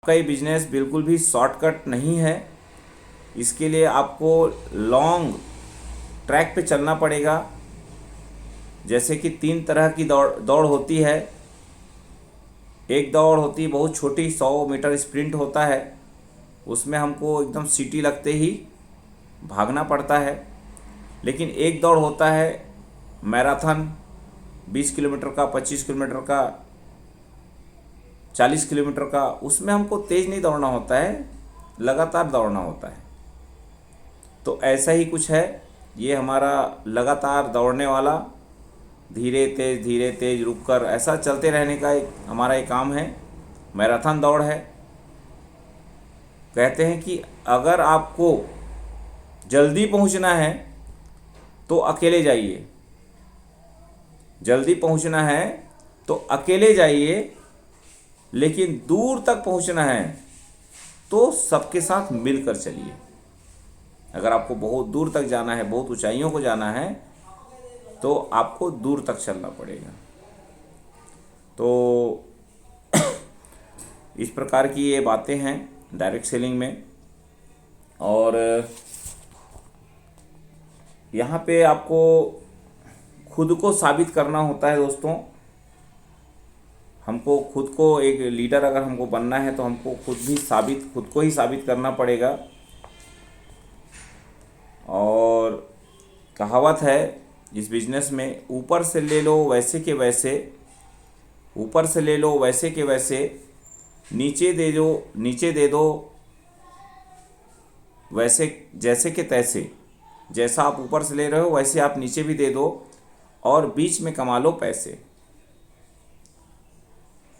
आपका ये बिजनेस बिल्कुल भी शॉर्टकट नहीं है। इसके लिए आपको लॉन्ग ट्रैक पे चलना पड़ेगा। जैसे कि 3 तरह की दौड़ होती है। एक दौड़ होती है बहुत छोटी, 100 मीटर स्प्रिंट होता है, उसमें हमको एकदम सीटी लगते ही भागना पड़ता है। लेकिन एक दौड़ होता है मैराथन, 20 किलोमीटर का, 25 किलोमीटर का, 40 किलोमीटर का। उसमें हमको तेज़ नहीं दौड़ना होता है, लगातार दौड़ना होता है। तो ऐसा ही कुछ है ये हमारा लगातार दौड़ने वाला, धीरे तेज रुक कर ऐसा चलते रहने का एक हमारा एक काम है, मैराथन दौड़ है। कहते हैं कि अगर आपको जल्दी पहुंचना है तो अकेले जाइए, जल्दी पहुंचना है तो अकेले जाइए, लेकिन दूर तक पहुंचना है तो सबके साथ मिलकर चलिए। अगर आपको बहुत दूर तक जाना है, बहुत ऊंचाइयों को जाना है, तो आपको दूर तक चलना पड़ेगा। तो इस प्रकार की ये बातें हैं डायरेक्ट सेलिंग में। और यहाँ पे आपको खुद को साबित करना होता है दोस्तों। हमको खुद को एक लीडर अगर हमको बनना है तो हमको खुद को ही साबित करना पड़ेगा। और कहावत है इस बिजनेस में, ऊपर से ले लो वैसे के वैसे, ऊपर से ले लो वैसे के वैसे, नीचे दे दो वैसे जैसे के तैसे। जैसा आप ऊपर से ले रहे हो वैसे आप नीचे भी दे दो, और बीच में कमा लो पैसे।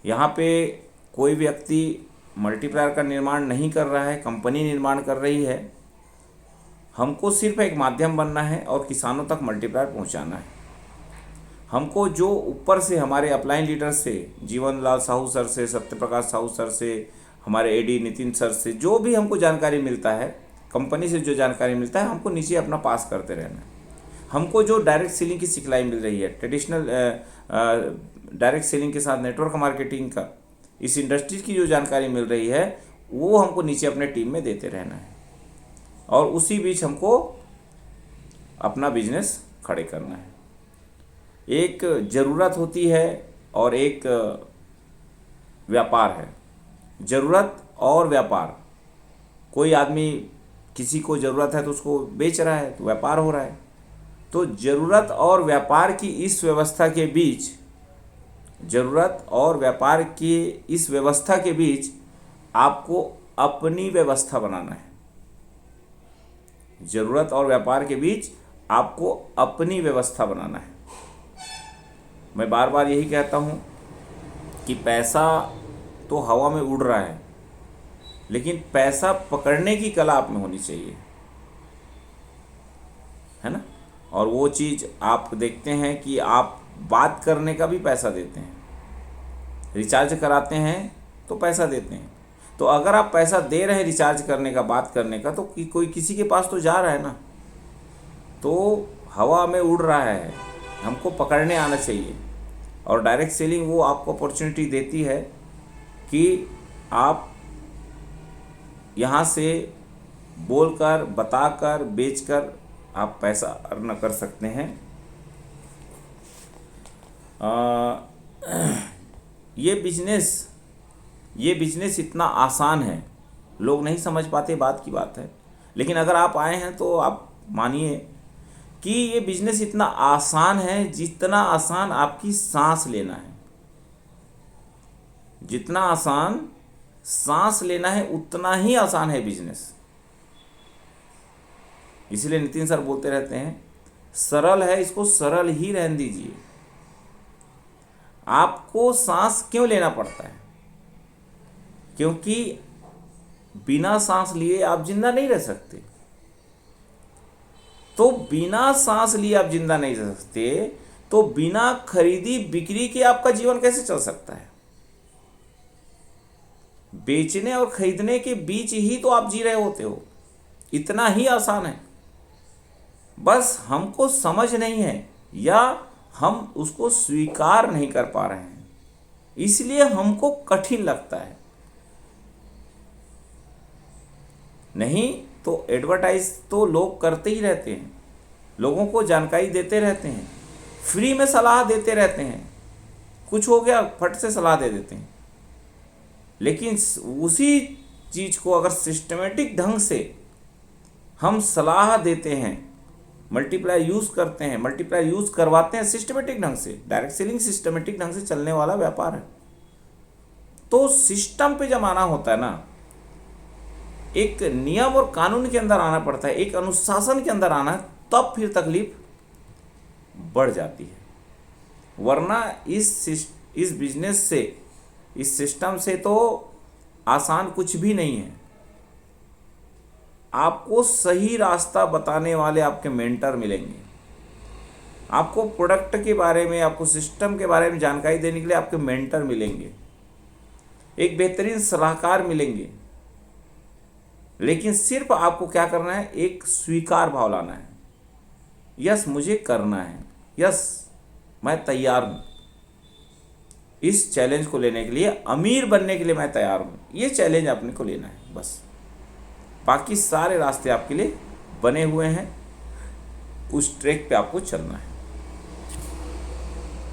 यहाँ पे कोई व्यक्ति मल्टीप्लायर का निर्माण नहीं कर रहा है, कंपनी निर्माण कर रही है। हमको सिर्फ एक माध्यम बनना है और किसानों तक मल्टीप्लायर पहुँचाना है। हमको जो ऊपर से हमारे अपलाइन लीडर से, जीवन लाल साहू सर से, सत्यप्रकाश साहू सर से, हमारे एडी नितिन सर से जो भी हमको जानकारी मिलता है, कंपनी से जो जानकारी मिलता है, हमको नीचे अपना पास करते रहना है। हमको जो डायरेक्ट सेलिंग की सिखलाई मिल रही है, ट्रेडिशनल डायरेक्ट सेलिंग के साथ नेटवर्क मार्केटिंग का, इस इंडस्ट्री की जो जानकारी मिल रही है, वो हमको नीचे अपने टीम में देते रहना है। और उसी बीच हमको अपना बिजनेस खड़े करना है। एक ज़रूरत होती है और एक व्यापार है। ज़रूरत और व्यापार, कोई आदमी किसी को ज़रूरत है तो उसको बेच रहा है तो व्यापार हो रहा है। तो ज़रूरत और व्यापार की इस व्यवस्था के बीच, ज़रूरत और व्यापार की इस व्यवस्था के बीच आपको अपनी व्यवस्था बनाना है। ज़रूरत और व्यापार के बीच आपको अपनी व्यवस्था बनाना है। मैं बार बार यही कहता हूँ कि पैसा तो हवा में उड़ रहा है, लेकिन पैसा पकड़ने की कला आप में होनी चाहिए, है ना। और वो चीज़ आप देखते हैं कि आप बात करने का भी पैसा देते हैं, रिचार्ज कराते हैं तो पैसा देते हैं। तो अगर आप पैसा दे रहे हैं रिचार्ज करने का, बात करने का, तो कोई किसी के पास तो जा रहा है ना, तो हवा में उड़ रहा है, हमको पकड़ने आना चाहिए। और डायरेक्ट सेलिंग वो आपको अपॉर्चुनिटी देती है कि आप यहाँ से बोलकर, बताकर, बेचकर आप पैसा अर्न कर सकते हैं। ये बिजनेस इतना आसान है, लोग नहीं समझ पाते, बात की बात है। लेकिन अगर आप आए हैं तो आप मानिए कि ये बिजनेस इतना आसान है जितना आसान आपकी सांस लेना है। जितना आसान सांस लेना है उतना ही आसान है बिजनेस। इसलिए नितिन सर बोलते रहते हैं, सरल है, इसको सरल ही रहने दीजिए। आपको सांस क्यों लेना पड़ता है? क्योंकि बिना सांस लिए आप जिंदा नहीं रह सकते। तो बिना सांस लिए आप जिंदा नहीं रह सकते, तो बिना खरीदी बिक्री के आपका जीवन कैसे चल सकता है? बेचने और खरीदने के बीच ही तो आप जी रहे होते हो। इतना ही आसान है। बस हमको समझ नहीं है या हम उसको स्वीकार नहीं कर पा रहे हैं, इसलिए हमको कठिन लगता है। नहीं तो एडवर्टाइज तो लोग करते ही रहते हैं, लोगों को जानकारी देते रहते हैं, फ्री में सलाह देते रहते हैं, कुछ हो गया फट से सलाह दे देते हैं। लेकिन उसी चीज़ को अगर सिस्टमेटिक ढंग से हम सलाह देते हैं, मल्टीप्लाई यूज़ करते हैं, मल्टीप्लाई यूज़ करवाते हैं सिस्टमेटिक ढंग से, डायरेक्ट सेलिंग सिस्टमेटिक ढंग से चलने वाला व्यापार है। तो सिस्टम पे जब आना होता है ना, एक नियम और कानून के अंदर आना पड़ता है, एक अनुशासन के अंदर आना है, तब फिर तकलीफ बढ़ जाती है। वरना इस बिजनेस से, इस सिस्टम से तो आसान कुछ भी नहीं है। आपको सही रास्ता बताने वाले आपके मेंटर मिलेंगे, आपको प्रोडक्ट के बारे में, आपको सिस्टम के बारे में जानकारी देने के लिए आपके मेंटर मिलेंगे, एक बेहतरीन सलाहकार मिलेंगे। लेकिन सिर्फ आपको क्या करना है, एक स्वीकार भाव लाना है। यस मुझे करना है, यस मैं तैयार हूँ, इस चैलेंज को लेने के लिए, अमीर बनने के लिए मैं तैयार हूँ। ये चैलेंज आपने को लेना है बस। बाकी सारे रास्ते आपके लिए बने हुए हैं, उस ट्रैक पे आपको चलना है।